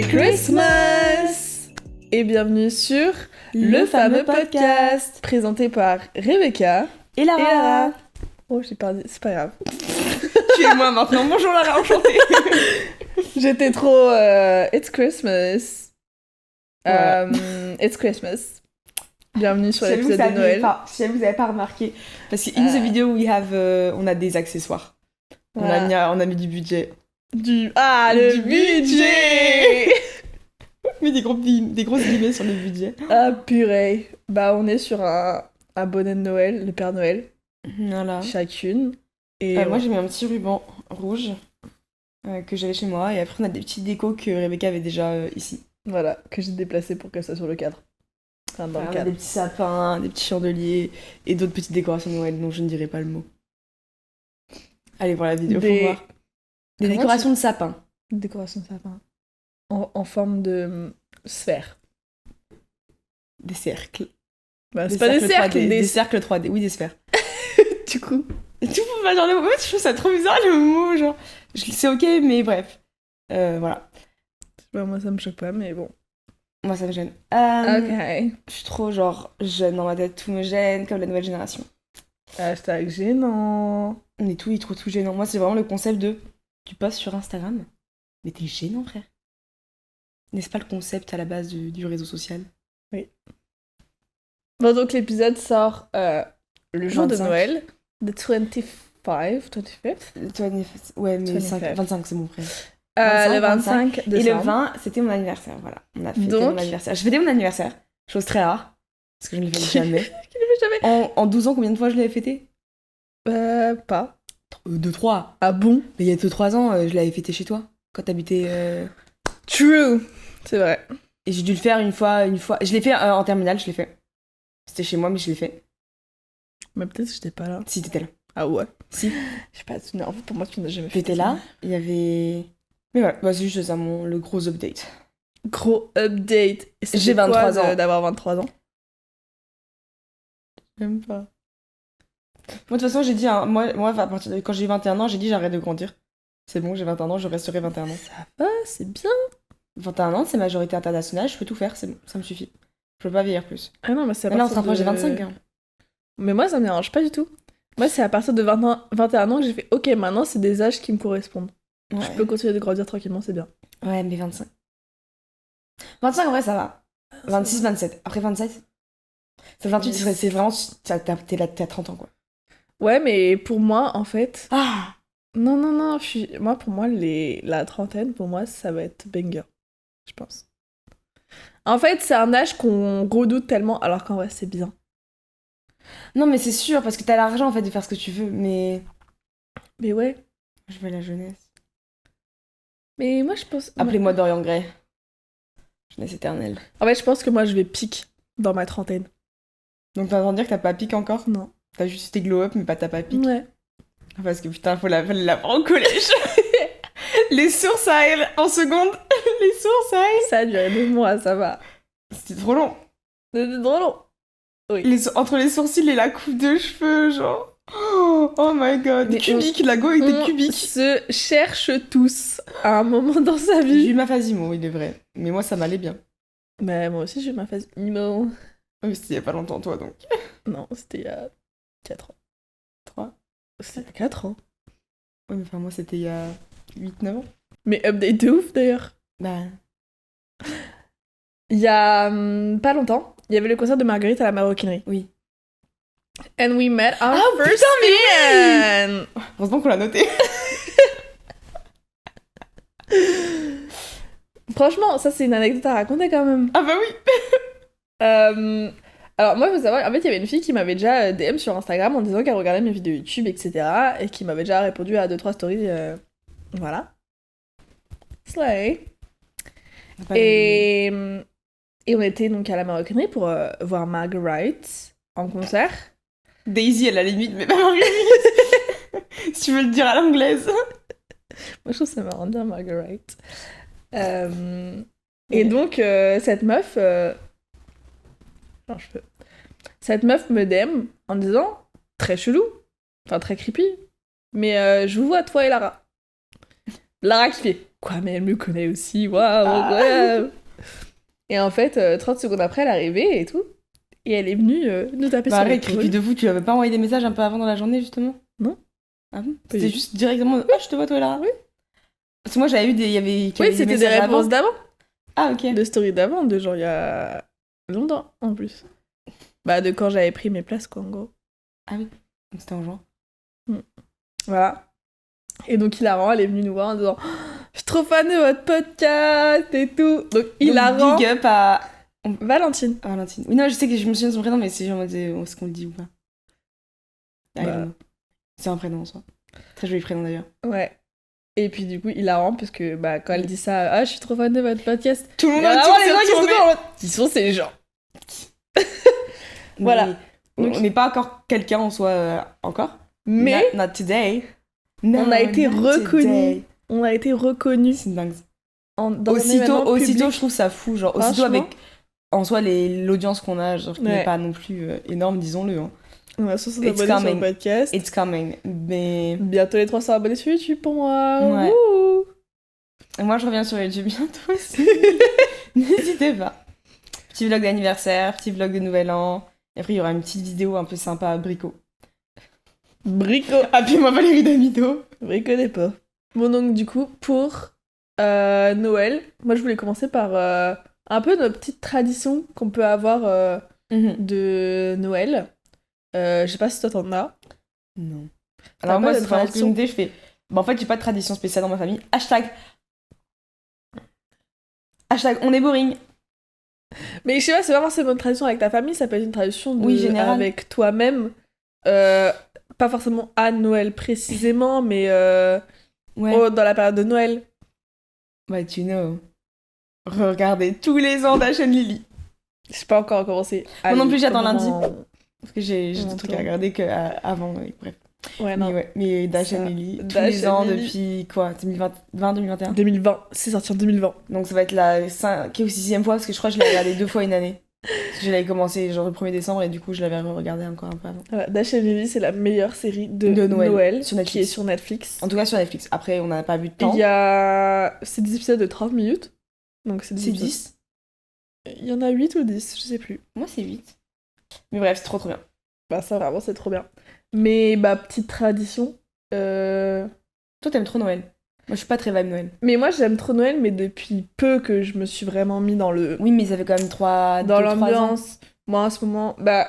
Christmas! Et bienvenue sur le fameux podcast présenté par Rebecca et Lara. Oh, j'ai perdu, c'est pas grave. Tu es moi maintenant. Bonjour Lara, enchantée. J'étais trop It's Christmas. Voilà. It's Christmas. Bienvenue sur l'épisode de Noël. Si vous n'avez pas remarqué, parce que in the video on a des accessoires. Voilà. On a mis du budget. Le budget. Mais des grosses guillemets sur le budget. Ah purée. Bah on est sur un bonnet de Noël, le Père Noël. Voilà. Chacune. Et moi j'ai mis un petit ruban rouge que j'avais chez moi. Et après on a des petits décos que Rebecca avait déjà ici. Voilà, que j'ai déplacé pour qu'elle soit sur le cadre. Enfin, dans le cadre. Des petits sapins, des petits chandeliers et d'autres petites décorations de Noël dont je ne dirai pas le mot. Allez voir la vidéo pour voir. Des décorations de sapin. Des décorations de sapin. En forme de sphère. Des cercles. Bah, c'est pas des cercles, 3D. Des cercles 3D, oui, des sphères. Du coup. Tu peux pas genre le mot, je trouve ça trop bizarre le mot, genre. C'est ok, mais bref. Voilà. Moi ça me choque pas, mais bon. Moi ça me gêne. Ok. Je suis trop genre jeune dans ma tête, tout me gêne, comme la nouvelle génération. Hashtag gênant. On est tout gênant. Moi c'est vraiment le concept de tu postes sur Instagram, mais t'es gênant frère. N'est-ce pas le concept à la base du réseau social? Oui. Bon donc l'épisode sort le jour 25. De Noël, the 25th. Ouais mais 25 c'est mon frère. Le 25 décembre. Et le 20 c'était mon anniversaire, voilà. On a fêté mon anniversaire. Je fêtais mon anniversaire, chose très rare, parce que je ne le fais jamais. En 12 ans combien de fois je l'avais fêté? Pas. 2-3. Ah bon? Mais il y a 2-3 ans, je l'avais fêté chez toi, quand t'habitais... True. C'est vrai. Et j'ai dû le faire une fois. Je l'ai fait en terminale, je l'ai fait. C'était chez moi, mais je l'ai fait. Mais peut-être que j'étais pas là. Si, t'étais là. Ah ouais? Si. Je sais pas, en fait, pour moi, tu n'as jamais fait. T'étais là, il y avait... Mais voilà, c'est juste ça, le gros update. Gros update. J'ai 23 ans. D'avoir 23 ans? J'aime pas. Moi, de toute façon, j'ai dit... Moi, à partir de... quand j'ai 21 ans, j'ai dit j'arrête de grandir. C'est bon, j'ai 21 ans, je resterai 21 ans. Ça va, c'est bien. 21 ans, c'est majorité internationale, je peux tout faire, c'est bon, ça me suffit. Je peux pas vieillir plus. Ah non, mais c'est à partir partir de... j'ai 25 ans. Mais moi, ça me dérange pas du tout. Moi, c'est à partir de 21 ans que j'ai fait ok, maintenant, c'est des âges qui me correspondent. Ouais. Je peux continuer de grandir tranquillement, c'est bien. Ouais, mais 25. 25, en vrai, ça va. 26, 27. Après 27, c'est 28, c'est vraiment... T'as 30 ans, quoi. Ouais, mais pour moi, en fait... Ah Non, moi, pour moi, la trentaine, pour moi, ça va être banger. Je pense. En fait, c'est un âge qu'on redoute tellement, alors qu'en vrai, c'est bien. Non, mais c'est sûr, parce que t'as l'argent, en fait, de faire ce que tu veux, mais... Mais ouais. Je veux la jeunesse. Mais moi, je pense... Appelez-moi Dorian Gray. Jeunesse éternelle. En fait, je pense que moi, je vais pique dans ma trentaine. Donc, t'as entendu dire que t'as pas pique encore? Non. T'as juste été glow up, mais t'as pas pique? Ouais. Parce que, putain, faut l'apprendre au collège. Les sourcils en seconde. Les sourcils. Ça a duré 2 mois, ça va. C'était trop long. C'était trop long. Oui. Entre les sourcils et la coupe de cheveux, genre... Oh my god. Mais cubique, la go était cubique. On se cherche tous à un moment dans sa vie. J'ai eu ma phase emo, il est vrai. Mais moi, ça m'allait bien. Mais moi aussi, j'ai eu ma phase emo. Mais c'était il y a pas longtemps, toi, donc. Non, c'était il y a 4 ans. 3? C'était il y a 4 ans. Ouais, mais enfin, moi, c'était il y a 8-9 ans. Mais update de ouf, d'ailleurs. Bah... Il y a pas longtemps, il y avait le concert de Marguerite à la Maroquinerie. Oui. And we met our first fan. Oui. Heureusement qu'on l'a noté. Franchement, ça c'est une anecdote à raconter quand même. Ah bah oui. Alors moi, il faut savoir, en fait, il y avait une fille qui m'avait déjà DM sur Instagram en disant qu'elle regardait mes vidéos YouTube, etc. Et qui m'avait déjà répondu à 2-3 stories. Voilà. Slay. Et on était donc à la Maroquinerie pour voir Marguerite en concert. Daisy à la limite, mais pas Marguerite. Si tu veux le dire à l'anglaise. Moi, je trouve ça marrant de dire Marguerite. Et donc, cette meuf... Cette meuf me DM en disant, très chelou, enfin très creepy, mais je vous vois, toi et Lara. Lara qui fait, quoi, mais elle me connaît aussi, waouh, incroyable. Et en fait, 30 secondes après, elle est arrivée et tout. Et elle est venue nous taper sur arrête, l'épaule. creepy de fou, tu avais pas envoyé des messages un peu avant dans la journée, justement? Non. Ah bon? Oui. C'était juste directement, ah, je te vois, toi, là. Oui. Parce que moi, j'avais eu des... Il y avait Oui, c'était des réponses d'avant. Ah, ok. De story d'avant, de genre il y a longtemps, en plus. Bah, de quand j'avais pris mes places, quoi, en gros. Ah oui, c'était en juin. Voilà. Et donc, Hilaran, elle est venue nous voir en disant « Je suis trop fan de votre podcast et tout !» Donc, Hilaran... Big up à... Valentine. Valentine. Oui, non, je sais que je me souviens de son prénom, mais c'est genre, est-ce qu'on le dit ou pas? Bah. C'est un prénom en soi. Très joli prénom d'ailleurs. Ouais. Et puis du coup, hilarant, parce que bah, quand elle dit ça, ah, je suis trop fan de votre podcast. Tout le monde a les gens qui sont en mode, qui sont ces gens? Voilà. Donc, on n'est pas encore quelqu'un en soi, encore. Mais Not today. on a été reconnus. On a été reconnus. C'est dingue. Aussitôt, je trouve ça fou. Genre, aussitôt avec en soi l'audience qu'on a, genre, qui n'est pas non plus énorme, disons-le. Hein. On a 60 abonnés sur le podcast. It's coming. Mais... Bientôt les 300 abonnés sur YouTube pour moi. Ouais. Ouh. Et moi, je reviens sur YouTube bientôt aussi. N'hésitez pas. Petit vlog d'anniversaire, petit vlog de Nouvel An. Et après, il y aura une petite vidéo un peu sympa, Brico. Appelez-moi Valérie Damido. Brico des pas. Bon, donc, du coup, pour Noël, moi, je voulais commencer par un peu nos petites traditions qu'on peut avoir de Noël. Je sais pas si toi t'en as. Non. Alors moi, c'est vraiment une idée, je fais... Bah, en fait, j'ai pas de tradition spéciale dans ma famille. Hashtag on est boring. Mais je sais pas, c'est pas forcément une tradition avec ta famille, ça peut être une tradition générale. Avec toi-même. Pas forcément à Noël précisément, mais dans la période de Noël. Bah, tu know. Regardez tous les ans d'Ashen Lily. J'ai pas encore commencé. Moi non plus, j'attends lundi. Parce que j'ai des trucs à regarder avant, bref. Ouais, non. Mais d'Ashen Lily, tous les ans depuis quoi 2020, 2021 2020, c'est sorti en 2020. Donc ça va être la 5e ou 6e fois, parce que je crois que je l'ai regardé 2 fois une année. Parce que je l'avais commencé genre le 1er décembre et du coup je l'avais regardé encore un peu avant. Voilà, Dashiell Lily, c'est la meilleure série de Noël sur Netflix. Qui est sur Netflix. En tout cas sur Netflix. Après, on n'a pas vu de temps. C'est des épisodes de 30 minutes. Donc c'est 10. Il y en a 8 ou 10, je sais plus. Moi, c'est 8. Mais bref, c'est trop bien. Bah ça, vraiment, c'est trop bien. Mais bah, petite tradition. Toi, t'aimes trop Noël. Moi, je suis pas très vibe Noël. Mais moi, j'aime trop Noël, mais depuis peu que je me suis vraiment mis dans le... Oui, mais ça fait quand même 3 dans l'ambiance. Moi, en ce moment... Bah,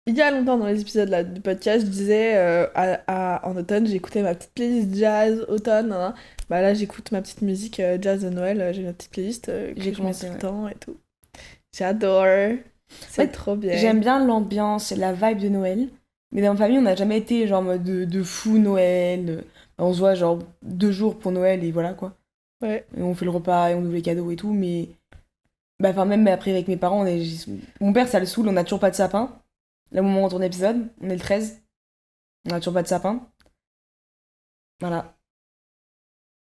il y a longtemps, dans les épisodes là, du podcast, je disais, en automne, j'écoutais ma petite playlist jazz, automne, hein. Bah là, j'écoute ma petite musique jazz de Noël. J'ai ma petite playlist que je mets tout le temps et tout. J'adore. C'est trop bien. J'aime bien l'ambiance et la vibe de Noël. Mais dans ma famille, on n'a jamais été genre en mode de fou Noël. On se voit genre 2 jours pour Noël et voilà quoi. Ouais. Et on fait le repas et on ouvre les cadeaux et tout. Mais bah, enfin, même après avec mes parents, mon père, ça le saoule, on n'a toujours pas de sapin. Là, au moment où on tourne l'épisode, on est le 13. On n'a toujours pas de sapin. Voilà.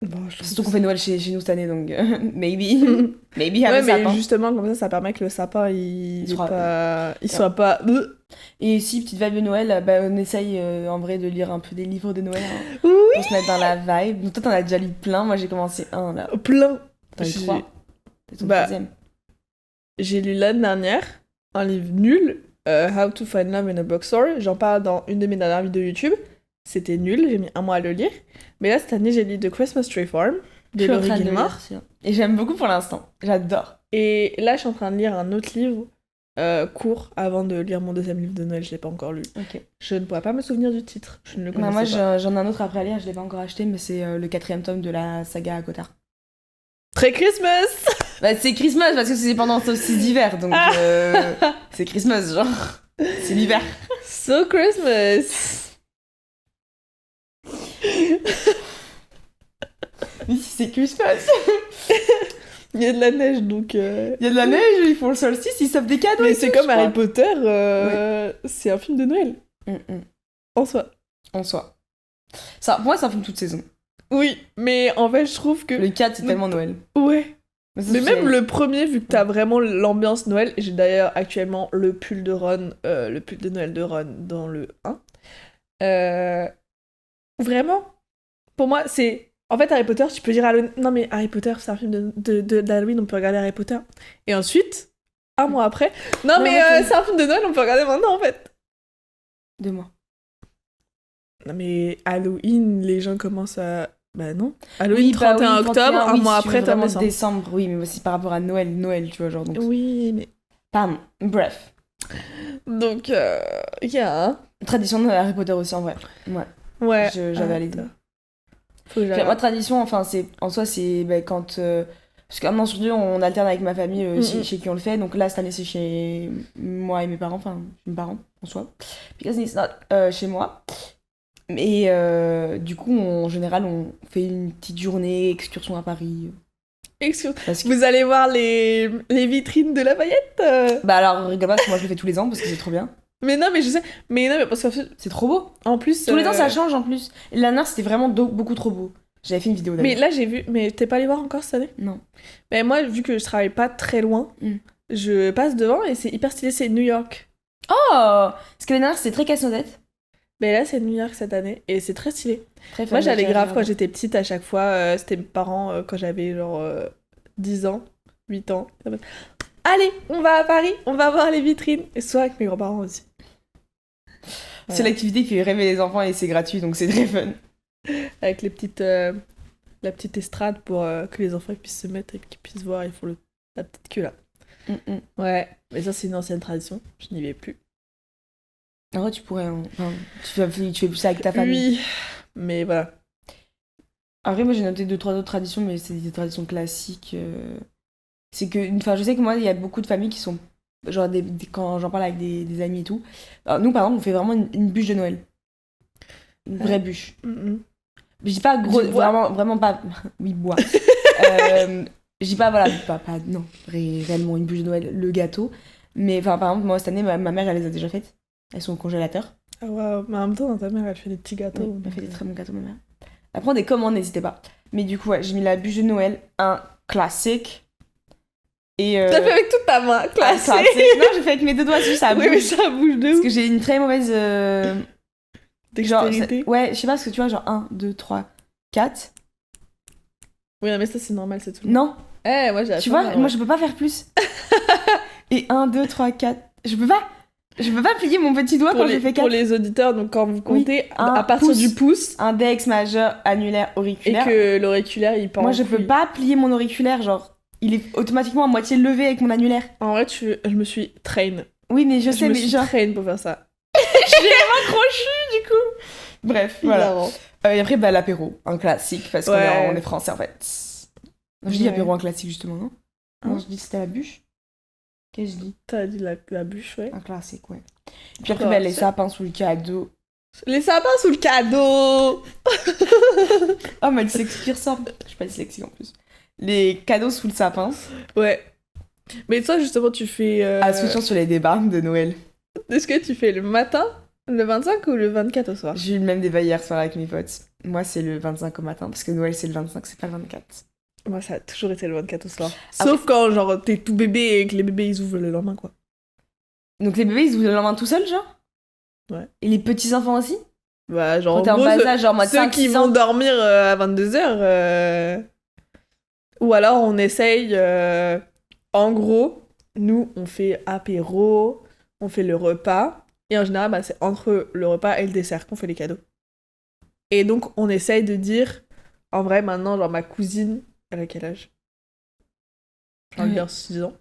Bon, surtout qu'on fait Noël chez nous cette année, donc maybe have a sapin. Mais justement, comme ça permet que le sapin, il soit pas... Et si, petite vibe de Noël, bah, on essaye en vrai de lire un peu des livres de Noël hein, oui pour se mettre dans la vibe. Donc toi, t'en as déjà lu plein, moi j'ai commencé un là. Plein. T'en as eu 3. C'est ton bah, 3e. J'ai lu l'année dernière un livre nul, How to Find Love in a Bookstore. J'en parle dans une de mes dernières vidéos YouTube. C'était nul, j'ai mis 1 mois à le lire. Mais là, cette année, j'ai lu The Christmas Tree Farm de Laurie Gilmore. Et j'aime beaucoup pour l'instant, j'adore. Et là, je suis en train de lire un autre livre court avant de lire mon 2e livre de Noël, je l'ai pas encore lu. Okay. Je ne pourrais pas me souvenir du titre, je ne le connaissais moi, pas. J'en ai un autre après à lire, je l'ai pas encore acheté, mais c'est le 4e tome de la saga à Cotard. Très Christmas. Bah, c'est Christmas parce que c'est pendant solstice d'hiver, donc c'est Christmas, genre. C'est l'hiver. So Christmas. Mais si c'est Christmas. Il y a de la neige, donc... Il y a de la neige, ils font le solstice, ils s'offrent des cadeaux. Mais c'est comme Harry Potter, c'est un film de Noël. En soi. Ça, pour moi, c'est un film toute saison. Oui, mais en fait, je trouve que... Le 4, c'est tellement Noël. Ouais. Mais même le premier, vu que t'as vraiment l'ambiance Noël, j'ai d'ailleurs actuellement le pull de Ron, le pull de Noël de Ron dans le 1. Vraiment, pour moi, c'est En fait, Harry Potter, tu peux dire Halloween. Non, mais Harry Potter, c'est un film d'Halloween, on peut regarder Harry Potter. Et ensuite, un mois après. Non, Non, mais ok. c'est un film de Noël, on peut regarder maintenant en fait. 2 mois. Non, mais Halloween, les gens commencent à. Bah non. Halloween, Oui, 31 oui, octobre, 31, un oui, mois si tu veux après, t'as vraiment décembre. décembre. Oui, mais aussi par rapport à Noël, tu vois, genre. Donc... Oui, mais. Pardon. Bref. Donc, yeah. Tradition de Harry Potter aussi, en vrai. Ouais. Ouais. J'avais allé dire. Faut que Puis, j'aille. moi, tradition, enfin, c'est en soi, c'est bah, quand. Parce qu'un an sur deux, on alterne avec ma famille chez qui on le fait. Donc là, cette année, c'est chez moi et mes parents. Enfin, mes parents, en soi. Because it's not chez moi. Mais du coup, en général, on fait une petite journée, excursion à Paris. Excuse. Parce que... Vous allez voir les vitrines de Lafayette Bah alors, rigole pas, parce que moi, je le fais tous les ans, parce que c'est trop bien. Mais non, mais je sais. Mais non, mais parce qu'en fait, C'est trop beau. en plus. Tous les ans, ça change en plus. Et l'année dernière, c'était vraiment beaucoup trop beau. J'avais fait une vidéo Mais d'ailleurs. là, j'ai vu. Mais t'es pas allé voir encore cette année? Non. Mais moi, vu que je travaille pas très loin, je passe devant et c'est hyper stylé, c'est New York. Oh, parce que l'année dernière, c'était très casse-noisette. Mais là, c'est New York cette année et c'est très stylé. Très fun, Moi, j'allais j'ai grave quand regardé. j'étais petite à chaque fois. C'était mes parents quand j'avais genre 10 ans, 8 ans. Allez, on va à Paris, on va voir les vitrines. Et soit avec mes grands-parents aussi. C'est Voilà. l'activité qui fait rêver les enfants et c'est gratuit, donc c'est très fun. Avec les petites, la petite estrade pour que les enfants puissent se mettre et qu'ils puissent voir. Ils font la petite queue là. Ouais, mais ça, c'est une ancienne tradition. Je n'y vais plus. En vrai, tu pourrais. Enfin, tu fais plus ça avec ta famille. Oui, mais voilà. En vrai, moi, j'ai noté 2-3 autres traditions, mais c'est des traditions classiques. C'est que. Enfin, je sais que moi, il y a beaucoup de familles qui sont. Genre, quand j'en parle avec des amis et tout. Alors, nous, par exemple, on fait vraiment une bûche de Noël. Une vraie bûche. Je dis pas gros. Du bois. Vraiment pas. Oui, bois. Je dis pas, voilà. Pas non, réellement une bûche de Noël, le gâteau. Mais, enfin, par exemple, moi, cette année, ma mère, elle les a déjà faites. Elles sont au congélateur. Ah waouh, mais en même temps, ta mère, elle fait des petits gâteaux. Oui, elle fait des très bons gâteaux, ma mère. Après, on des commandes, n'hésitez pas. Mais du coup, ouais, j'ai mis la bûche de Noël, un classique. Et T'as fait avec toute ta main, un classé. classique. Non, j'ai fait avec mes deux doigts dessus, ça bouge. Oui, mais ça bouge de Parce ouf. que j'ai une très mauvaise. Dextérité. Ouais, je sais pas, parce que tu vois, genre 1, 2, 3, 4. Oui, non, mais ça, c'est normal, c'est tout. Non, Eh, moi, j'ai tu vois, moi je peux pas faire plus. Et 1, 2, 3, 4. Je peux pas. Je peux pas plier mon petit doigt pour quand les, je fais pour 4. les auditeurs, donc quand vous comptez, un à partir pouce. du pouce, Index, majeur, annulaire, et auriculaire. que l'auriculaire, il part Moi en je peux couille. pas plier mon auriculaire, genre. Il est automatiquement à moitié levé avec mon annulaire. En vrai, je me suis train. Oui, mais je Je sais, me mais suis genre. train pour faire ça. J'ai accroché du coup. Bref, voilà. Hilarant. Et après, bah, l'apéro, un classique, parce qu'on Ouais. on est français en fait. Je dis Ouais. apéro, un classique justement, non? Hein? Non, je dis que c'était la bûche. Qu'est-ce que je dis? T'as dit la bûche, ouais. Un classique, ouais. Et puis après, Ouais, bah, les c'est- sapins sous le cadeau. Les sapins sous le cadeau. Oh, ma dyslexie qui ressort. Je suis pas dyslexique en plus. Les cadeaux sous le sapin. Ouais. Mais toi, justement, tu fais... À switchant sur les débats de Noël. Est-ce que tu fais le matin, le 25 ou le 24 au soir? J'ai eu le même débat hier soir avec mes potes. Moi, c'est le 25 au matin, parce que Noël, c'est le 25, c'est pas le 24. Moi, ça a toujours été le 24 au soir. Après- Sauf quand, genre, t'es tout bébé et que les bébés, ils ouvrent le lendemain, quoi. Donc les bébés, ils ouvrent le lendemain tout seuls, genre? Ouais. Et les petits-enfants aussi? Bah, genre, Quand en t'es en gros, bas ceux, âge, genre mode ceux 5, qui 6 vont ans. dormir à 22h. Ou alors, on essaye... En gros, nous, on fait apéro, on fait le repas. Et en général, bah, c'est entre le repas et le dessert qu'on fait les cadeaux. Et donc, on essaye de dire... En vrai, maintenant, genre, ma cousine... Elle a quel âge? J'ai envie de dire 6 ans.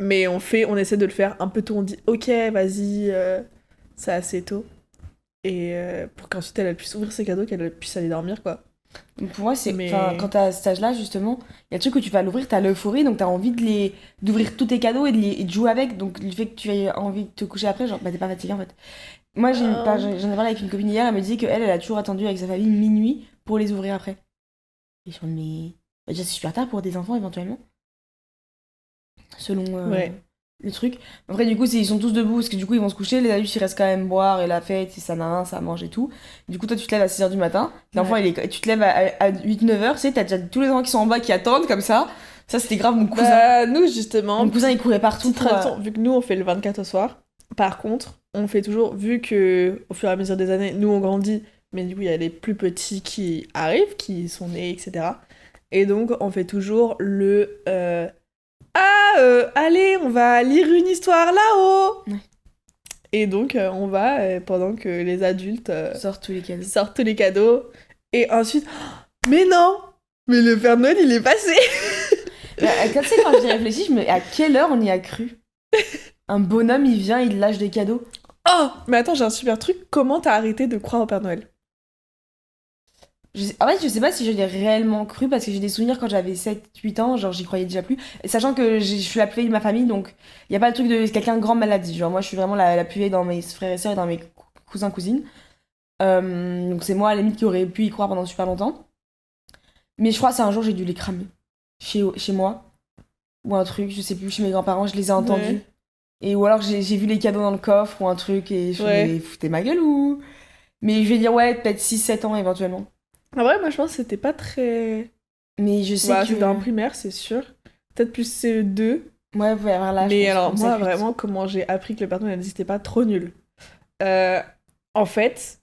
Mais on essaie de le faire un peu tôt. On dit, ok, vas-y, c'est assez tôt. Et pour qu'ensuite elle puisse ouvrir ses cadeaux, qu'elle puisse aller dormir, quoi. Donc pour moi, c'est. Mais- Enfin, quand t'as cet âge-là, justement, il y a le truc que tu vas l'ouvrir, t'as l'euphorie, donc t'as envie d'ouvrir tous tes cadeaux et de jouer avec. Donc le fait que tu aies envie de te coucher après, genre, bah t'es pas fatigué en fait. Moi, j'en ai parlé avec une copine hier, elle me disait qu'elle, elle a toujours attendu avec sa famille minuit pour les ouvrir après. Et je me dis, mais. Bah, déjà, c'est super tard pour des enfants éventuellement. Selon Ouais. le truc. Après, du coup, ils sont tous debout parce que du coup, ils vont se coucher. Les adultes, ils restent quand même boire et la fête, et ça mange et tout. Du coup, toi, tu te lèves à 6h du matin. L'enfant, tu te lèves à 8-9h. Tu sais, t'as déjà tous les enfants qui sont en bas qui attendent comme ça. Ça, c'était grave mon cousin. Bah, nous, justement, Mon cousin, il courait partout. petite tradition, vu que nous, on fait le 24 au soir. Par contre, on fait toujours, vu que au fur et à mesure des années, nous, on grandit, Mais du coup, il y a les plus petits qui arrivent, qui sont nés, etc. Et donc, on fait toujours le... allez, on va lire une histoire là-haut. Ouais. Et donc, on va, pendant que les adultes Sort tous les cadeaux. sortent tous les cadeaux. Et ensuite, mais non, mais le Père Noël, il est passé. Quand j'y réfléchis, je me à quelle heure on y a cru? Un bonhomme, il vient, il lâche des cadeaux. Oh, mais attends, j'ai un super truc. Comment t'as arrêté de croire au Père Noël? En fait, je sais pas si je l'ai réellement cru parce que j'ai des souvenirs quand j'avais 7-8 ans, genre j'y croyais déjà plus. Et sachant que je suis la plus vieille de ma famille, donc il y a pas le truc de quelqu'un de grande maladie. Genre moi, je suis vraiment la plus vieille dans mes frères et sœurs et dans mes cousins, cousines. Donc c'est moi à la limite qui aurait pu y croire pendant super longtemps. Mais je crois que c'est un jour j'ai dû les cramer chez moi. Ou un truc, je sais plus, chez mes grands-parents, je les ai entendus. Ouais. Et ou alors j'ai vu les cadeaux dans le coffre ou un truc et je Ouais. me dis, foutez ma gueule ou. Mais je vais dire ouais, peut-être 6-7 ans éventuellement. En vrai, moi, je pense que c'était pas très... Mais je sais Bah, que. c'était en primaire, c'est sûr. Peut-être plus CE2. Ouais, vers là, je Mais pense, alors, comme moi, ça, huit. vraiment, comment j'ai appris que le Père Noël n'existait pas, trop nul. En fait,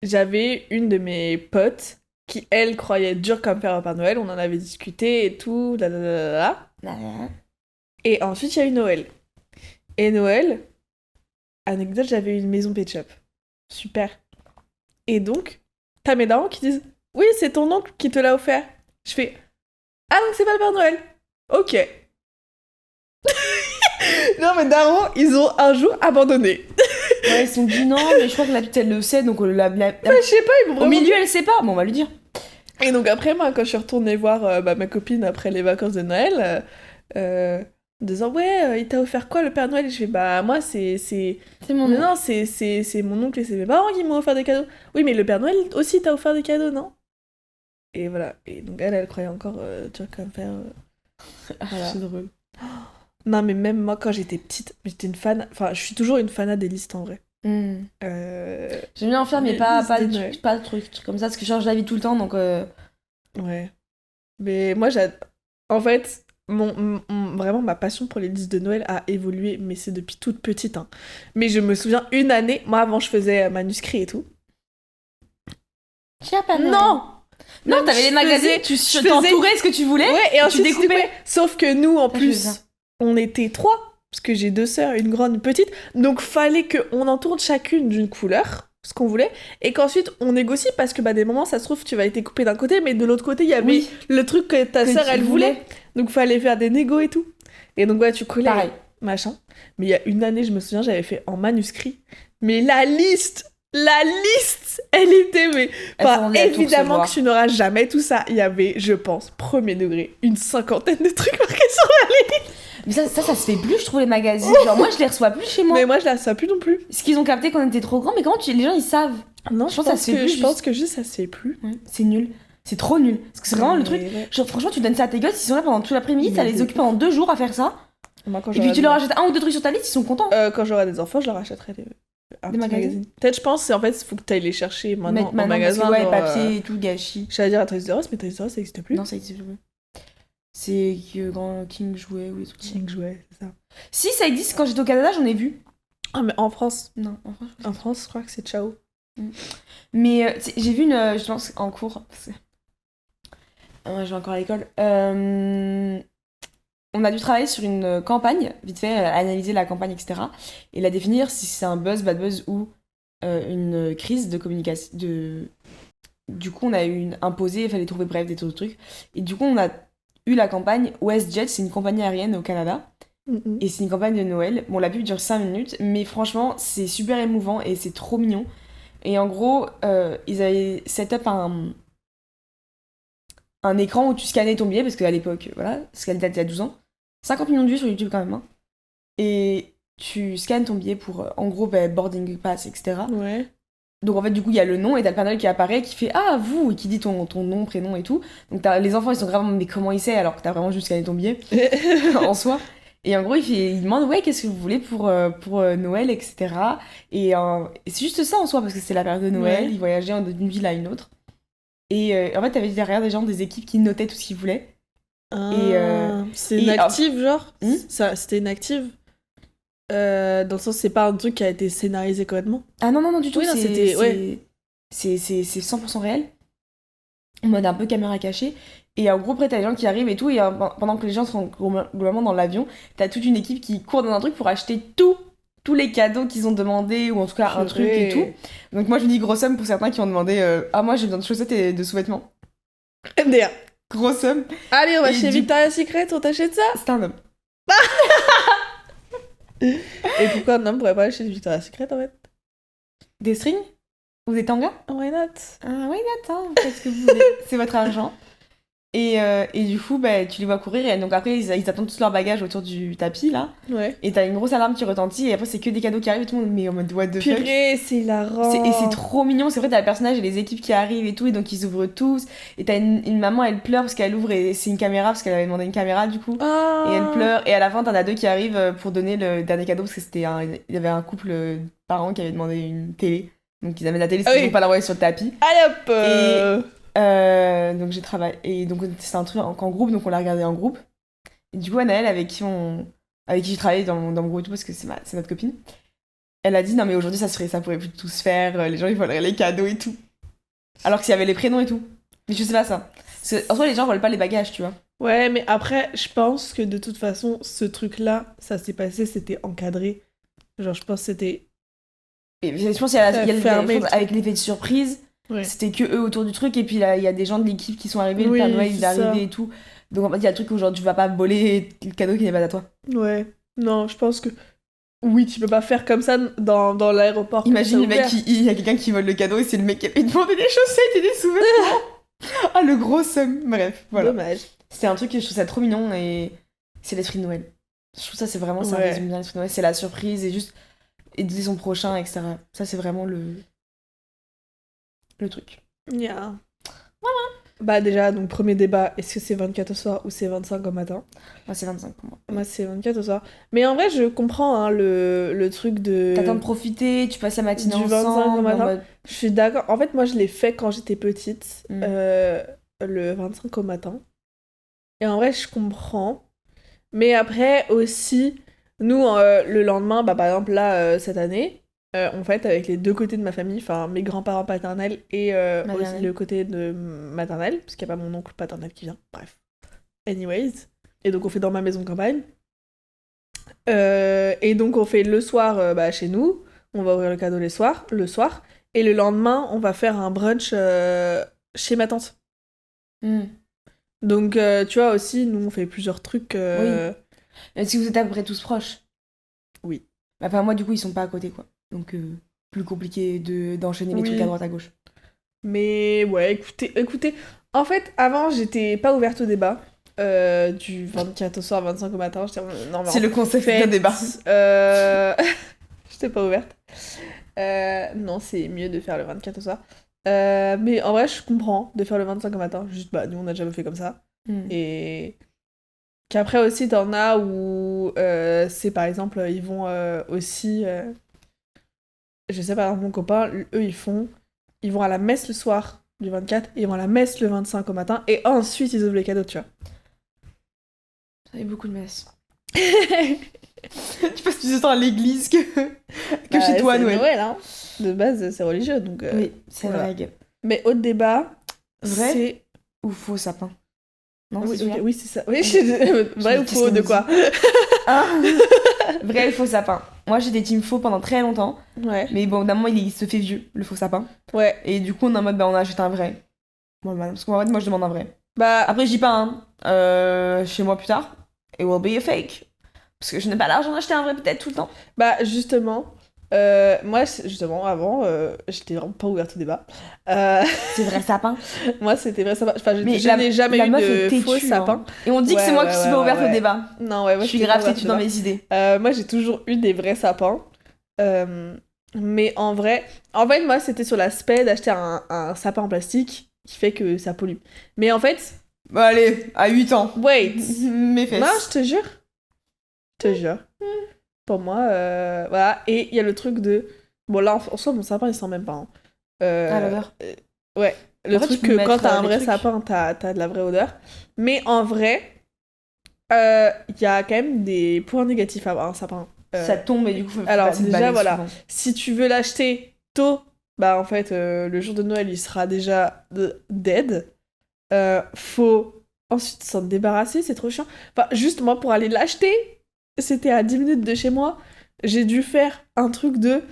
j'avais une de mes potes qui, elle, croyait dur comme fer au Père Noël. On en avait discuté et tout, là, là, là, là, là. Et ensuite, il y a eu Noël. Et Noël, anecdote, j'avais une maison Pet-Shop. Super. Et donc, t'as mes darons qui disent « Oui, c'est ton oncle qui te l'a offert. » Je fais « Ah, donc c'est pas le Père Noël. Ok. » Non, mais darons, ils ont un jour abandonné. Ouais, ils sont dit non, mais je crois que la petite elle le sait, donc Je sais pas, ils m'ont au vraiment... milieu elle sait pas, bon on va lui dire. Et donc après, moi, quand je suis retournée voir ma copine après les vacances de Noël, en disant « Ouais, il t'a offert quoi le Père Noël ?» Et je fais « Bah, moi, c'est... C'est mon Mais nom. non, c'est mon oncle et c'est mes parents qui m'ont offert des cadeaux. » Oui, mais le Père Noël aussi t'a offert des cadeaux, non? Et voilà. Et donc elle croyait encore dur comme fer. Voilà. C'est drôle. Non, mais même moi, quand j'étais petite, j'étais une fan... Enfin, je suis toujours une fanat des listes, en vrai. J'aime bien en faire, mais Les pas listes de Noël. pas de trucs comme ça, parce que je change d'avis tout le temps, donc Ouais. Mais moi, en fait, vraiment, ma passion pour les listes de Noël a évolué, mais c'est depuis toute petite. Hein. Mais je me souviens, une année, moi, avant, je faisais manuscrit et tout. Tiens, pas Noël. Non! Non, Même t'avais je les magazines, faisais- tu je t'entourais ce que tu voulais. Ouais, et ensuite, tu découpais. découpais. Sauf que nous, en Ça, je faisais plus, ça. on était 3, parce que j'ai 2 sœurs, une grande, une petite. Donc, fallait qu'on entoure chacune d'une couleur, ce qu'on voulait, et qu'ensuite, on négocie, parce que bah, des moments, ça se trouve, tu vas être coupé d'un côté, mais de l'autre côté, il y avait Oui. le truc que ta Que sœur, tu elle voulait. Donc, fallait faire des négos et tout. Et donc, ouais, tu collais, Pareil. machin. Mais il y a une année, je me souviens, j'avais fait en manuscrit. Mais la liste, elle était, mais... Elle Enfin, s'attendait à tout évidemment recevoir. que tu n'auras jamais tout ça. Il y avait, je pense, premier degré, une 50aine de trucs marqués sur la liste. Mais ça se fait plus, je trouve, les magazines. Genre, moi, je les reçois plus chez moi. Mais moi, je la sais plus non plus. Ce qu'ils ont capté qu'on était trop grands, mais comment les gens, ils savent. Non, Je pense que ça se fait plus, je pense que juste ça se fait plus. Ouais, c'est nul. C'est trop nul. Parce que c'est vraiment le Mais truc. ouais. Genre, franchement, tu donnes ça à tes gosses, ils sont là pendant tout l'après-midi, Mais ça les de occupe pendant 2 jours à faire ça. Moi, quand Et puis tu leur achètes 1 ou 2 trucs sur ta liste, ils sont contents. quand j'aurai des enfants, je leur achèterai un Des petit magazines. magazine. Peut-être, je pense, c'est en fait, il faut que tu ailles les chercher maintenant en Maintenant, magasin. parce que, ouais, genre, papier et tout, gâchis. J'allais dire à Toys R Us, mais Toys R Us, ça n'existe plus. Non, ça existe plus. C'est que Grand King jouait ou des trucs. King jouait, c'est ça. Si, ça existe, quand j'étais au Canada, j'en ai vu. Ah, mais en France, Non, en France. je crois que c'est ciao. Mais j'ai vu je pense, en cours. Je vais encore à l'école. On a dû travailler sur une campagne, vite fait, analyser la campagne, etc. Et la définir si c'est un buzz, bad buzz ou une crise de communication. Du coup, on a eu imposé, il fallait trouver bref des trucs. Et du coup, on a eu la campagne WestJet, c'est une compagnie aérienne au Canada. Et c'est une campagne de Noël. Bon, la pub dure 5 minutes, mais franchement, c'est super émouvant et c'est trop mignon. Et en gros, ils avaient set up un écran où tu scannais ton billet, parce qu'à l'époque, voilà, ce qu'elle date il y a 12 ans. 50 millions de vues sur YouTube quand même. Hein. Et tu scannes ton billet pour, en gros, boarding pass, etc. Ouais. Donc en fait, du coup, il y a le nom et t'as le Père Noël qui apparaît, qui fait « Ah, vous !» et qui dit ton nom, prénom et tout. Donc les enfants, ils sont vraiment « Mais comment il sait ?» alors que t'as vraiment juste scanné ton billet en soi. Et en gros, il demande « Ouais, qu'est-ce que vous voulez pour Noël, etc. » Et c'est juste ça en soi, parce que c'est la période de Noël, Ouais. ils voyageaient d'une ville à une autre. Et en fait, t'avais derrière des gens, des équipes qui notaient tout ce qu'ils voulaient. C'est et- une active, genre Hmm. C'était une active dans le sens, c'est pas un truc qui a été scénarisé complètement. Ah non, du tout, Oui, non, c'est... c'était- ouais. c'est 100% réel. En mode un peu caméra cachée. Et en gros, après, t'as des gens qui arrivent et tout. Et pendant que les gens sont globalement dans l'avion, t'as toute une équipe qui court dans un truc pour acheter tous les cadeaux qu'ils ont demandé, ou en tout cas un truc et tout. Donc moi, je me dis grosse somme pour certains qui ont demandé ah, moi j'ai besoin de chaussettes et de sous-vêtements. MDR. Grosse somme. Allez, on va Et chez Victoria's Secret, on t'achète ça. C'est un homme. Et pourquoi un homme pourrait pas aller chez Victoria's Secret en fait? Des strings ou des tangas? Why not? Ah, oui, attends, faites ce que vous voulez. C'est votre argent. Et du coup, bah, tu les vois courir. Et donc après, ils attendent tous leurs bagages autour du tapis, là. Ouais. Et t'as une grosse alarme qui retentit. Et après, c'est que des cadeaux qui arrivent et tout le monde. Mais en mode what the fuck. Purée, c'est hilarant. Et c'est trop mignon. C'est vrai, t'as le personnage et les équipes qui arrivent et tout. Et donc, ils ouvrent tous. Et t'as une maman, elle pleure parce qu'elle ouvre et c'est une caméra. Parce qu'elle avait demandé une caméra, du coup. Ah. Et elle pleure. Et à la fin, t'en as deux qui arrivent pour donner le dernier cadeau. Parce que il y avait un couple de parents qui avait demandé une télé. Donc, ils amènent la télé, parce qu'ils vont pas l'envoyer sur le tapis. Allez hop. Donc j'ai travaillé et donc c'est un truc en groupe, donc on l'a regardé en groupe. Et du coup Anaëlle avec qui j'ai travaillé dans mon groupe et tout parce que c'est notre copine, elle a dit non mais aujourd'hui ça pourrait plus tout se faire, les gens ils voleraient les cadeaux et tout, alors que s'il y avait les prénoms et tout. Mais je sais pas ça, parce que, en soi les gens volent pas les bagages, tu vois. Ouais, mais après je pense que de toute façon ce truc là ça s'est passé, c'était encadré, genre je pense que c'était Et je pense qu'il y a avec l'effet de surprise. Ouais. C'était que eux autour du truc, et puis là il y a des gens de l'équipe qui sont arrivés, le Père Noël il est arrivé et tout. Donc en fait il y a le truc où genre tu vas pas voler le cadeau qui n'est pas à toi. Ouais, non, je pense que oui, tu peux pas faire comme ça dans l'aéroport. Imagine le mec, il y a quelqu'un qui vole le cadeau et c'est le mec qui avait demandé des chaussettes et des sous-vêtements. Ah, le gros somme. Bref, voilà. Dommage. C'était un truc que je trouve ça trop mignon et c'est l'esprit de Noël. Je trouve ça c'est vraiment ça résume bien l'esprit de Noël, c'est la surprise et juste aider son prochain, etc. Ça c'est vraiment le truc. Yeah. Voilà. Bah déjà, donc premier débat, est-ce que c'est 24 au soir ou c'est 25 au matin? Moi c'est 25 pour moi. Moi c'est 24 au soir. Mais en vrai, je comprends hein, le truc de... T'attends de profiter, tu passes la matinée du 25 ensemble, au matin. mode... Je suis d'accord. En fait, moi je l'ai fait quand j'étais petite, le 25 au matin. Et en vrai, je comprends. Mais après aussi, nous, le lendemain, bah par exemple là, cette année... on fête avec les deux côtés de ma famille, enfin mes grands-parents paternels et aussi le côté de maternel, parce qu'il n'y a pas mon oncle paternel qui vient, bref. Anyways. Et donc on fait dans ma maison de campagne. Et donc on fait le soir chez nous, on va ouvrir le cadeau le soir, et le lendemain on va faire un brunch chez ma tante. Donc tu vois aussi, nous on fait plusieurs trucs. Oui. Même si vous êtes à peu près tous proches. Oui. Enfin moi du coup ils sont pas à côté quoi. Donc, plus compliqué d'enchaîner les trucs à droite à gauche. Mais ouais, écoutez, en fait, avant, j'étais pas ouverte au débat. Du 24 au soir, 25 au matin, j'étais non, mais c'est le concept d'un débat. J'étais pas ouverte. Non, c'est mieux de faire le 24 au soir. Mais en vrai, je comprends de faire le 25 au matin. Juste, bah, nous, on a jamais fait comme ça. Et qu'après aussi, t'en as où c'est par exemple, ils vont aussi... Je sais pas, mon copain, eux, ils vont à la messe le soir du 24, et ils vont à la messe le 25 au matin, et ensuite, ils ouvrent les cadeaux, tu vois. Ça fait beaucoup de messes. Tu passes plus de temps à l'église que chez toi à Noël. Noël, hein. De base, c'est religieux, donc... oui, c'est voilà. Vrai. Mais autre débat, vrai c'est... ou faux sapin? Non, oui, c'est ça. Oui, vrai ou faux, de quoi? Vrai ou faux sapin? Moi j'étais team faux pendant très longtemps. Ouais. Mais bon, d'un moment il se fait vieux, le faux sapin. Ouais. Et du coup on est en mode on achète un vrai. Bon, parce qu'en fait moi je demande un vrai. Bah après je dis pas chez moi plus tard. It will be a fake. Parce que je n'ai pas l'argent d'acheter un vrai peut-être tout le temps. Bah justement. Moi, justement, avant, j'étais vraiment pas ouverte au débat. C'est vrai sapin. Moi, c'était vrai sapin. Enfin, je n'ai jamais eu de faux sapin. Et on dit que c'est moi qui suis pas ouverte au débat. Non, ouais, moi, je suis grave têtue dans mes idées. Moi, j'ai toujours eu des vrais sapins. Mais en vrai... En fait, moi, c'était sur l'aspect d'acheter un sapin en plastique qui fait que ça pollue. Mais en fait... Bah allez, à 8 ans. Wait. Mes fesses. Non, je te jure. Je te jure. Pour moi, voilà. Et il y a le truc de... Bon, là, en soi, mon sapin, il sent même pas. Hein. l'odeur. Ouais. Le truc que quand t'as un vrai sapin, t'as de la vraie odeur. Mais en vrai, il y a quand même des points négatifs à avoir un sapin. Ça tombe et du coup, faut alors, déjà, voilà. souvent. Si tu veux l'acheter tôt, bah en fait, le jour de Noël, il sera déjà dead. Faut ensuite s'en débarrasser, c'est trop chiant. Enfin, juste moi, pour aller l'acheter, c'était à 10 minutes de chez moi. J'ai dû faire un truc de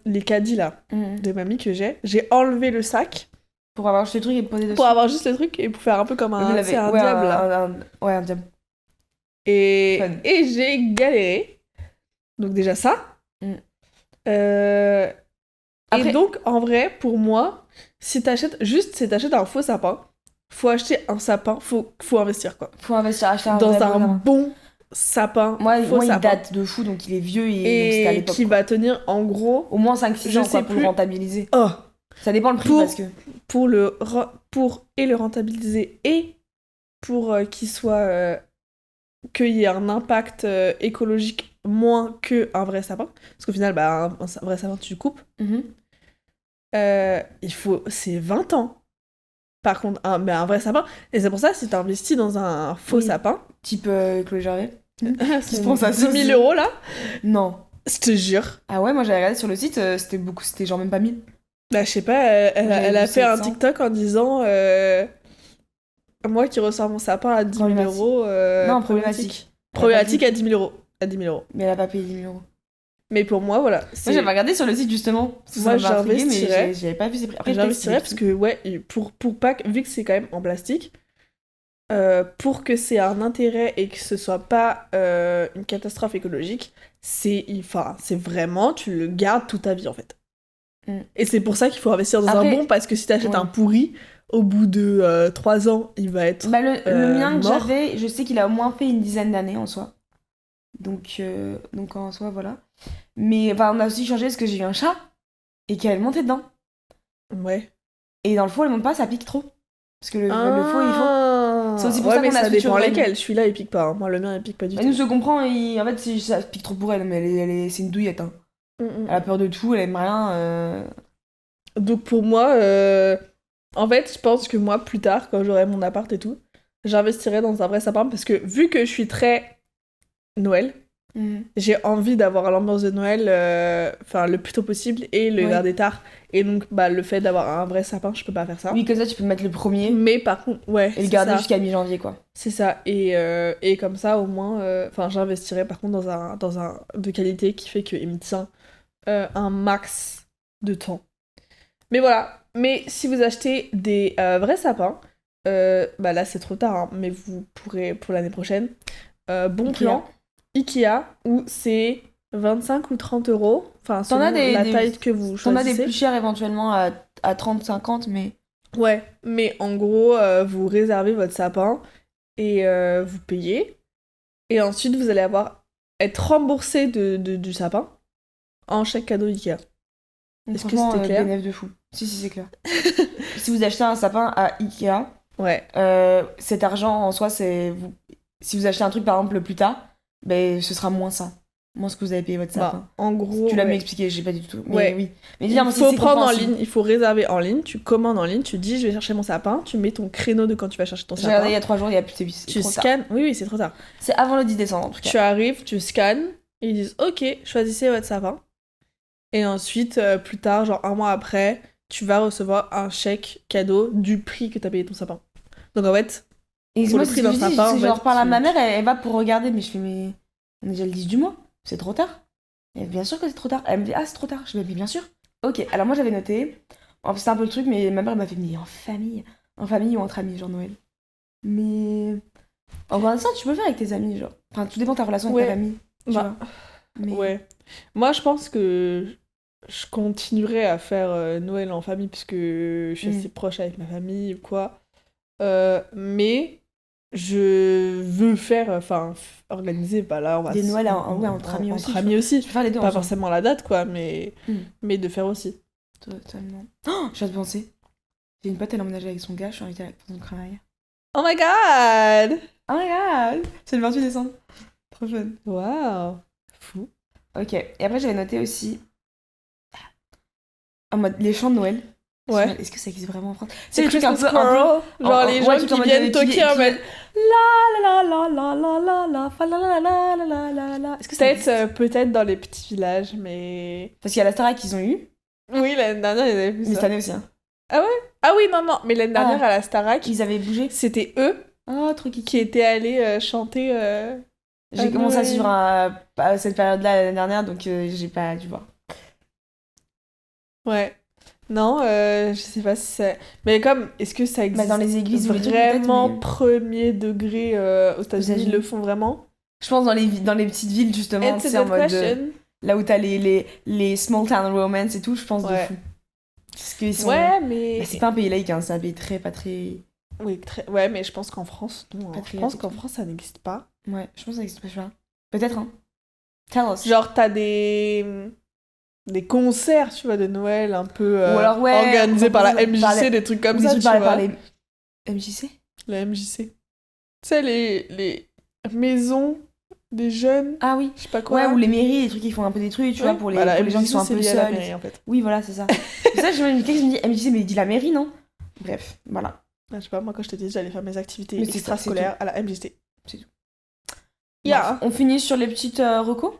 les caddies là, de mamie que j'ai. J'ai enlevé le sac Pour avoir juste le truc et le poser dessus. pour avoir juste le truc et pour faire un peu comme un, c'est un ouais, diable là. Ouais, un diable. Et Fun. j'ai galéré. Donc déjà ça. Et Après- donc, en vrai, pour moi, si t'achètes un faux sapin, faut acheter un sapin, faut investir quoi. Faut investir, acheter un Dans vrai un sapin. bon sapin, Moi, faux il sapin. date de fou, donc il est vieux et donc c'était à Et l'époque. qui quoi. va tenir en gros, Au moins 5-6 je ans sais quoi, pour plus. le rentabiliser. Oh, Ça dépend le prix Pour- parce que. pour le rentabiliser et pour qu'il y ait un impact écologique moins qu'un vrai sapin. Parce qu'au final, bah, un vrai sapin, tu le coupes. C'est 20 ans. Par contre, un vrai sapin. Et c'est pour ça, si t'investis dans un faux Oui. sapin, Type Chloé Gervais. qui se prend sa 10 000 sauce. euros là, Non. je te jure. Ah ouais, moi j'avais regardé sur le site, c'était beaucoup, c'était genre même pas 1000. Bah, je sais pas, elle a vu fait un 700. TikTok en disant moi qui ressors mon sapin à 10 000 Problématique. euros. Non, problématique. Problématique à 10 000 euros. À 10 000 euros. Mais elle a pas payé 10 000 euros. Mais pour moi, voilà. Moi j'avais regardé sur le site justement. Parce que Moi, ça m'avait intrigué, j'investirais. mais j'avais pas vu ses prix. Après, J'investirais parce que, ouais, pour pas vu que c'est quand même en plastique, pour que c'est un intérêt et que ce soit pas une catastrophe écologique, c'est vraiment, tu le gardes toute ta vie en fait. Et c'est pour ça qu'il faut investir dans Après, un bon, parce que si t'achètes ouais. un pourri, au bout de 3 ans, il va être Bah, le mien que mort. j'avais, je sais qu'il a au moins fait une dizaine d'années en soi. Donc en soi, voilà. Mais enfin, on a aussi changé parce que j'ai eu un chat et qu'elle montait dedans. Ouais. Et dans le faux, elle monte pas, ça pique trop. Parce que le faux, il faut. C'est aussi pour ouais, ça mais qu'on a ça switché dépend au Red. lesquels. Celui-là, il pique pas. Hein. Moi, le mien, il pique pas du Elle tout. nous se comprend et en fait, ça pique trop pour elle, mais c'est une douillette. Hein. Elle a peur de tout, elle aime rien. Donc pour moi, en fait, je pense que moi, plus tard, quand j'aurai mon appart et tout, j'investirai dans un vrai sapin parce que vu que je suis très Noël, j'ai envie d'avoir l'ambiance de Noël le plus tôt possible et le garder tard. Et donc, bah, le fait d'avoir un vrai sapin, je peux pas faire ça. Oui, comme ça, tu peux mettre le premier. Mais par contre, ouais. Et le garder jusqu'à mi-janvier, quoi. C'est ça. Et comme ça, au moins, j'investirai par contre dans un de qualité qui fait qu'il me tient un max de temps. Mais voilà. Mais si vous achetez des vrais sapins, bah là c'est trop tard, hein, mais vous pourrez pour l'année prochaine. Bon plan, Ikea, où c'est 25 ou 30 euros. Enfin, selon la taille que vous choisissez. T'en as des plus chers éventuellement à 30-50, mais. Ouais, mais en gros, vous réservez votre sapin et vous payez. Et ensuite, vous allez être remboursé du sapin en chèque cadeau Ikea. Est-ce que c'était clair? Bénéf de fou. Si, c'est clair. Si vous achetez un sapin à Ikea, ouais. Cet argent en soi, c'est. Si vous achetez un truc par exemple plus tard, ben, ce sera moins ça. Moins ce que vous avez payé votre sapin. En gros. Tu l'as bien expliqué, j'ai pas du tout. Mais ouais. oui. Mais il faut prendre en ligne, il faut réserver en ligne, tu commandes en ligne, tu dis je vais chercher mon sapin, tu mets ton créneau de quand tu vas chercher ton sapin. J'ai regardé il y a 3 jours, il y a plus de tu scannes. Oui, c'est trop tard. C'est avant le 10 décembre en tout cas. Tu arrives, tu scannes, et ils disent ok, choisissez votre sapin. Et ensuite, plus tard, genre un mois après, tu vas recevoir un chèque cadeau du prix que t'as payé ton sapin. Donc en fait, et pour moi, le prix d'un sapin, si je reparle à ma mère, elle va pour regarder, mais je fais mais on est déjà le 10 du mois, c'est trop tard. Et bien sûr que c'est trop tard. Elle me dit ah c'est trop tard. Je me dis bien sûr. Ok, alors moi j'avais noté. C'était un peu le truc, mais ma mère elle m'a fait mais en famille ou entre amis, genre Noël. Mais encore une fois, tu peux le faire avec tes amis, genre. Enfin, tout dépend de ta relation avec ta famille. Mais... Ouais. Moi, je pense que je continuerai à faire Noël en famille puisque je suis assez proche avec ma famille ou quoi. Mais je veux faire, organiser, bah là, on va... Des Noëls entre amis aussi. Entre amis aussi. Je peux faire les deux pas ensemble. forcément la date, quoi, mais de faire aussi. Totalement. Oh, je viens de penser. J'ai une pote, elle a emménagé avec son gars, je suis invitée à son travail. Oh my god! Oh my god! C'est le 28 décembre. Trop fun. Waouh! Fou. Ok, et après j'avais noté aussi en mode les chants de Noël. Ouais. Est-ce que ça existe vraiment en France? C'est les trucs un peu genre les gens qui viennent toquer en mode la la la la la la la fa la la la la la la la. Est-ce que peut-être dans les petits villages, mais parce qu'il y a la Starac qu'ils ont eu. Oui, l'année dernière, ils avaient fait Mais ça. cette année aussi. Hein. Ah oui, non, mais l'année dernière, à la Starac, Ils avaient bougé. c'était eux Oh, trop kiki. qui étaient allés chanter... J'ai commencé à suivre cette période-là l'année dernière, donc j'ai pas dû voir. Ouais. Non, je sais pas si c'est... Mais comme, est-ce que ça existe Dans les églises ou les trucs, peut-être, vraiment mais- premier degré aux États-Unis, ils le font vraiment? Je pense dans les petites villes, justement, It's c'est a en good mode... question. là où t'as les small town romance et tout, je pense de Ouais. fou. Parce qu'ils sont... Ouais, mais... Bah, c'est pas un pays laïque, hein, c'est un pays pas très... Oui, ouais, mais je pense qu'en France, non. Je Patriotique. pense qu'en France, ça n'existe pas. Ouais, je pense que ça existe pas, je sais pas. Peut-être, hein. Tell us. Genre, t'as des concerts, tu vois, de Noël un peu Ou alors, ouais, organisés par la MJC, par les- des trucs comme Ou ça, des tu trucs vois. par les... MJC. La MJC. Tu sais, les maisons des jeunes, Ah oui. je sais pas quoi. Ouais, ou les mairies, les trucs qui font un peu des trucs, tu vois, pour les gens qui sont un peu lié à la seuls. mairie, en fait. Oui, voilà, c'est ça. C'est ça, je me dis MJC, mais il dit la mairie, non? Bref, voilà. Ah, je sais pas, moi, quand je te dis, j'allais faire mes activités Mais c'est ça, extrascolaires à la MJC. C'est tout. Yeah. Bref, on finit sur les petites recos?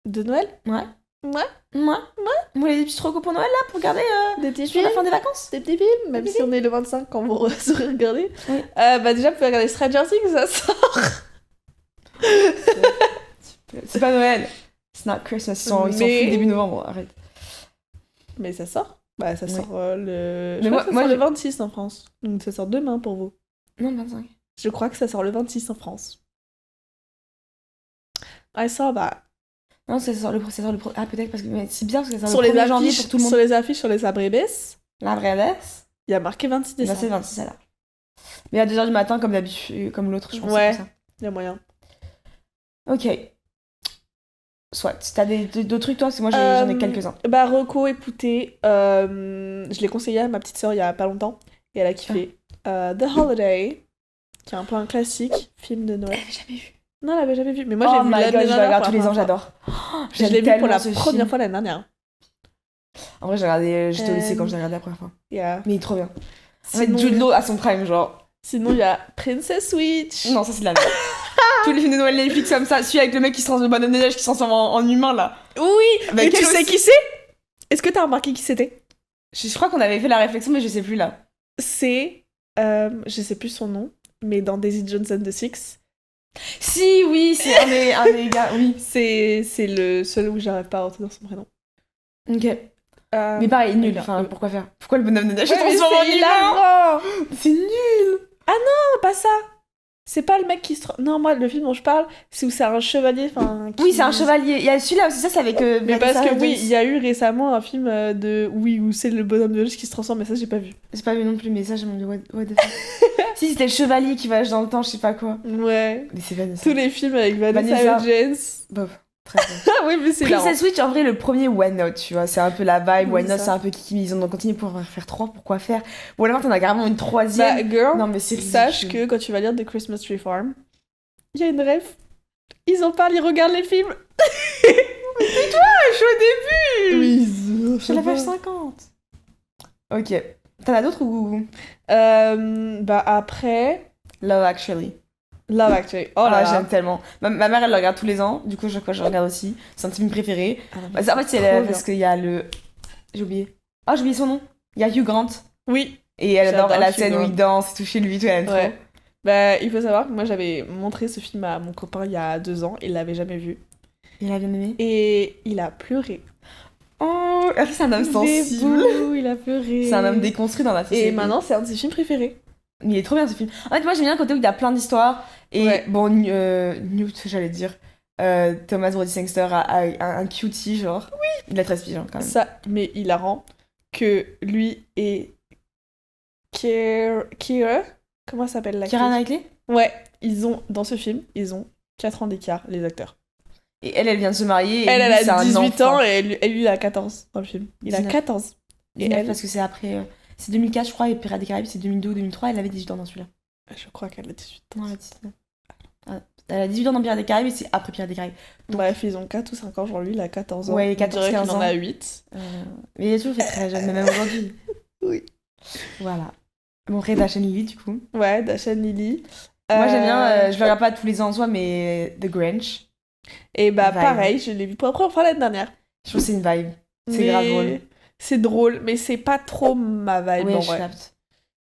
De Noël? Ouais. Ouais. Vous voulez des petits recos pour Noël, là, pour regarder Des petits sur films? la fin des vacances? Des petits films, même si on est le 25 quand vous serez regardé. Oui. Bah déjà, vous pouvez regarder Stranger Things, ça sort. C'est pas Noël. It's not Christmas. Ils s'en foutent début novembre, arrête. Mais ça sort. Bah ça Oui. sort le... Mais Je crois que ça moi, sort je- le 26 en France. Donc ça sort demain pour vous. Non, 25. Je crois que ça sort le 26 en France. I saw that. Non, ça sort le Ah, peut-être parce que mais c'est bizarre parce que ça sort Sur le les 1er janvier affiches, pour tout le monde. sur les affiches, sur les abrébés, La vraie baisse. il y a marqué 26 Bah, décembre. c'est le 26 alors. Mais à 2h du matin, comme d'habitude, comme l'autre, je pense. Ouais. C'est pour Il y a moyen. ça. Ok. Soit. T'as d'autres trucs, toi? Parce que moi, j'en ai quelques-uns. Bah Rocco, écoutez, je l'ai conseillé à ma petite sœur il y a pas longtemps. Et elle a kiffé. The Holiday, qui est un peu un classique, film de Noël. Elle jamais vu. Non, elle l'avait jamais vu. Mais moi, Oh j'ai vu my l'année god, je le dernière regarde pour tous la les ans, première fois. j'adore. Je l'ai vu pour la ce première film. fois l'année dernière. En vrai, j'étais au lycée quand je l'ai regardé la première fois. Yeah. Mais il est trop bien. En fait, Sinon, Jude Law à son prime, genre. sinon, il y a Princess Switch. Non, ça c'est de la merde. Tous les films de Noël Netflix comme ça, celui avec le mec qui se transforme en bonhomme de neige, qui se transforme en humain là. Oui, Bah, et tu quel sais aussi. qui c'est? Est-ce que t'as remarqué qui c'était? Je crois qu'on avait fait la réflexion, mais je sais plus là. C'est, je sais plus son nom, mais dans Daisy Jones and the Six, Si, oui, c'est un des gars, oui. c'est le seul où j'arrive pas à retenir son prénom. Ok. Mais pareil, nul. regarde. Enfin, pourquoi faire? Pourquoi le bonhomme de neige se Ouais, mais transforme en c'est humain? hilarant. C'est nul. Non, pas ça. C'est pas le mec qui se... Non, moi, le film dont je parle, c'est où c'est un chevalier, enfin... Oui, c'est un chevalier. Il y a celui-là aussi, ça c'est avec. Mais parce Vanessa que oui, Hudgens. il y a eu récemment un film de... Oui, où c'est le bonhomme de neige qui se transforme, mais ça, j'ai pas vu. J'ai pas vu non plus, mais ça, je me dis, what the fuck. Si, c'était le chevalier qui voyage dans le temps, je sais pas quoi. Ouais. Mais c'est Vanessa. Tous les films avec Vanessa Hudgens. Bof. Très bien. Ah oui, mais c'est là. Princess Switch, en vrai, le premier One Note, tu vois, c'est un peu la vibe. Oui, One Note, ça. c'est un peu kiki, mais ils ont continué pour en faire 3, pourquoi faire? Ou alors, t'en as carrément une troisième. Bah, girl, Non, mais c'est sache ridicule. que quand tu vas lire The Christmas Tree Farm, il y a une ref. Ils en parlent, ils regardent les films. Je suis au début. Oui, Je suis à la page 50. Ok. T'en as d'autres ou. Bah après, Love Actually. Love Actually. Oh là Ah, là. j'aime tellement. Ma mère, elle le regarde tous les ans, du coup, chaque fois, je regarde aussi. C'est un de ses films préférés. Ah non, Bah, mais en fait, c'est trop parce qu'il y a le. J'ai oublié. Ah, j'ai oublié son nom. Il y a Hugh Grant. Oui. Et elle adore J'adore la Hugh scène où Grant. il danse et tout chez lui, tout, elle aime Ouais. trop. Bah, il faut savoir que moi, j'avais montré ce film à mon copain il y a 2 ans. Il l'avait jamais vu. Il a bien aimé. Et il a pleuré. Oh, après, c'est un homme sensible. Bébou, il a pleuré. C'est un homme déconstruit dans la société. Et maintenant, c'est un de ses films préférés. Il est trop bien ce film. En fait, moi j'aime bien le côté où il y a plein d'histoires. Et Ouais. bon, Newt, j'allais dire. Thomas Brody Sangster a un cutie, genre. Oui. Il a 13 piges, hein, quand même. Ça, mais hilarant que lui et Keira, comment ça s'appelle l'actrice? Keira Knightley. Ouais, ils ont, dans ce film, ils ont 4 ans d'écart, les acteurs. Et elle vient de se marier. Et Elle, lui, elle c'est a un 18 enfant. ans et lui, il a 14 dans le film. Il a 19. 14. Et 19, elle, parce que c'est après. C'est 2004, je crois, et Pirates des Caraïbes, c'est 2002 ou 2003. Elle avait 18 ans dans celui-là. je crois qu'elle a 18 ans. Non, elle a 19. Ah, elle a 18 ans dans Pirates des Caraïbes et c'est après Pirates des Caraïbes. Bref, ils ont 4 ou 5 ans, genre lui, il a 14 ans. Ouais, On 14, dirait qu'il 15 en ans. a 8. Mais il a toujours fait très jeune, mais même aujourd'hui. Oui. Voilà. Mon frère Dashan Lily, du coup. Ouais, Dashan Lily. Moi j'aime bien, je le regarde pas tous les ans en soi, mais The Grinch. Et bah Vibe. pareil, je l'ai vu pour la première fois l'année dernière. Je trouve que c'est une vibe. C'est Mais grave drôle. C'est drôle, mais c'est pas trop ma vibe Ouais, en je vrai. capte.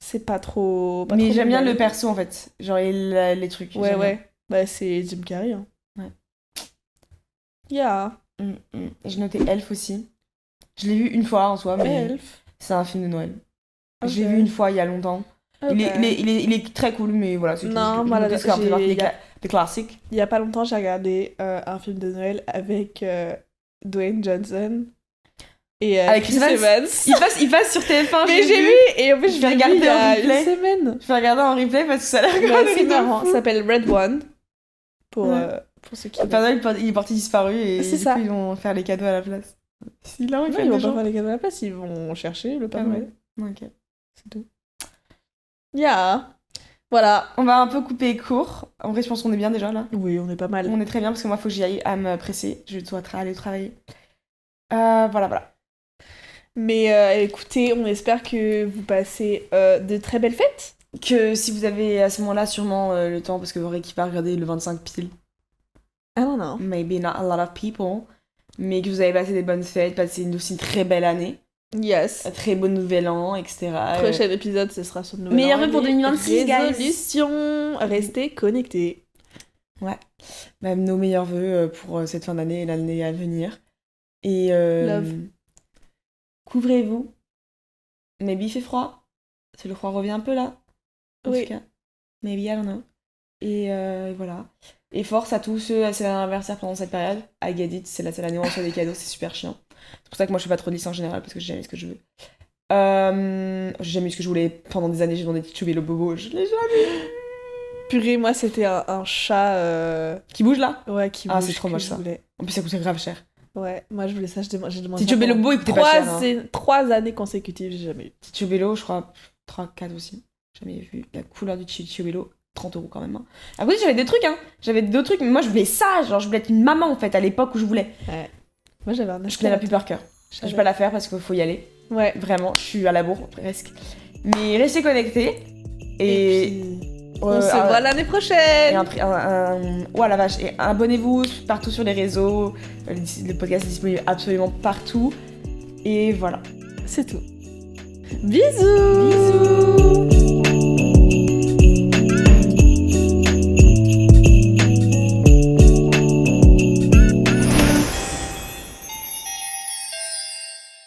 C'est pas trop. Pas Mais trop j'aime mon bien le délire. perso en fait. Genre les trucs. Ouais, j'aime bien. ouais. Bah, c'est Jim Carrey. Hein. Ouais. Yeah. J'ai noté Elf aussi. Je l'ai vu une fois en soi, mais Elf. c'est un film de Noël. Je l'ai Ok. vu une fois il y a longtemps. Ok. Il est très cool, mais voilà, c'est tout. Non, Je moi, noté là, parce que ça fait partie j'ai- des classiques. Il y a pas longtemps, j'ai regardé un film de Noël avec Dwayne Johnson et Avec Chris Chris Evans. Il passe sur TF1, Mais j'ai vu, et en fait, je vais l'ai vu regarder il y en a une replay. semaine. Je vais regarder en replay parce que ça a l'air Ouais, grave c'est marrant. Ça s'appelle Red One. Pour, Ouais. pour ceux qui. Le Père Noël, il est parti disparu et C'est du ça. coup, ils vont faire les cadeaux à la place. C'est là où ils Non, font ils vont des pas gens. faire les cadeaux à la place, ils vont chercher le Père Ah ouais. Noël. Ok. C'est tout. Yeah. Voilà. On va un peu couper court. En vrai, je pense qu'on est bien déjà là. Oui, on est pas mal. On est très bien parce que moi, il faut que j'y aille à me presser. Je dois aller travailler. Voilà. Mais écoutez, on espère que vous passez de très belles fêtes. Que si vous avez à ce moment-là sûrement le temps, parce que vous aurez qui va regarder le 25 pile, I don't know. maybe not a lot of people, mais que vous avez passé des bonnes fêtes, passé aussi une très belle année, Yes. un très bon nouvel an, etc. Prochain épisode, ce sera sur le nouvel Meilleur an vœu pour et 2026, guys. résolution. Restez connectés. Même nos meilleurs vœux pour cette fin d'année et l'année à venir. Et Love. couvrez-vous. Maybe il fait froid. Si le froid revient un peu là. En Oui. tout cas. Maybe, I don't know. Et voilà. Et force à tous ceux à leur anniversaire pendant cette période. I get it, c'est la seule année où on reçoit des cadeaux, c'est super chiant. C'est pour ça que moi je fais pas trop de liste en général parce que j'ai jamais ce que je veux. J'ai jamais eu ce que je voulais pendant des années, j'ai demandé Tichouvé le bobo, je l'ai jamais. Purée, moi, c'était un chat Qui bouge là? ouais, qui Ah, bouge c'est trop que moche, je ça. voulais. En plus ça coûtait grave cher. Ouais, moi, je voulais ça. J'ai demandé Ticho ça Bello pendant Beau, il coûtait pas cher. Hein. 3 années consécutives, j'ai jamais eu. Ticho Bello, je crois 3-4 aussi. Jamais vu la couleur du Ticho Bello. 30 € quand même. Hein. Après, j'avais des trucs, hein. J'avais d'autres trucs, mais moi je voulais ça. Genre, je voulais être une maman en fait à l'époque où je voulais. Ouais. Moi, j'avais un Je connais la pub par cœur. Je vais pas la faire parce qu'il faut y aller. Ouais. Vraiment, je suis à la bourre presque. Mais restez connectés. Et Et, puis, on se voit l'année et prochaine. oh la vache. Et abonnez-vous partout sur les réseaux. Le podcast est disponible absolument partout. Et voilà. C'est tout. Bisous. Bisous.